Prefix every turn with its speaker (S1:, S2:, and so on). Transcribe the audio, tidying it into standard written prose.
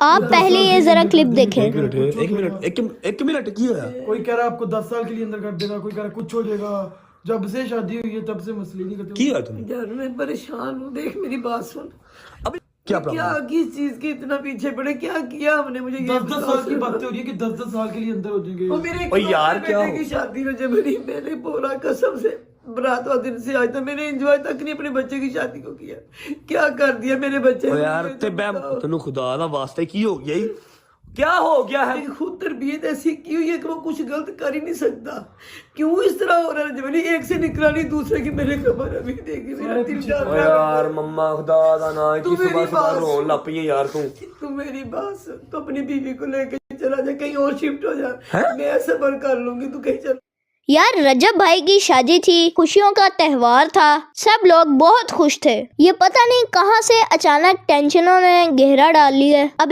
S1: آپ پہلے یہ ذرا کلپ دیکھیں.
S2: ایک منٹ کی ہوا؟
S3: کوئی کہہ رہا ہے آپ کو 10 سال کے لیے اندر کر دے گا, کوئی کہہ رہا ہے کچھ ہو جائے گا. جب سے شادی ہوئی ہے تب سے مسئلے نہیں کرتے.
S2: کی ہوا تم؟
S4: یار میں پریشان ہوں, دیکھ میری بات سن.
S2: اب کیا
S4: کیا کس چیز کے اتنا پیچھے پڑے, کیا کیا ہم نے, مجھے
S3: 10 سال کی باتیں ہو رہی ہے کہ 10 سال کے لیے اندر ہو جائیں گے.
S4: وہ میرے
S2: اوہ یار کیا
S4: بیٹے کی شادی میں جب میں نے پورا قسم سے برات و دن سے آج تک میں نے انجوائے تک نہیں اپنے بچے کی شادی کو کیا. کیا کر دیا میرے بچے
S2: او یار تے تینوں خدا دا واسطے کی ہو گیا, کیا ہو گیا ہے؟
S4: خود تربیت ایسی کی ہوئی ہے کہ وہ کچھ غلط کر ہی نہیں سکتا. کیوں اس طرح ہو رہا ہے؟ جب نہیں ایک سے نکلا نہیں دوسرے کی میرے خبر ابھی دیکھی میرا دل جا
S2: او
S4: رہا ہے.
S2: یار مما خدا دا نا کی صبح صبح رون لگ پئی یار
S4: تو میری بات سن, تو اپنی بیوی کو لے کے چلا جا, کہیں اور شفٹ ہو جا, میں صبر کر لوں گی, تو کہیں چل.
S1: یار رجب بھائی کی شادی تھی, خوشیوں کا تہوار تھا, سب لوگ بہت خوش تھے. یہ پتہ نہیں کہاں سے اچانک ٹینشنوں نے گہرا ڈال لی ہے. ابھی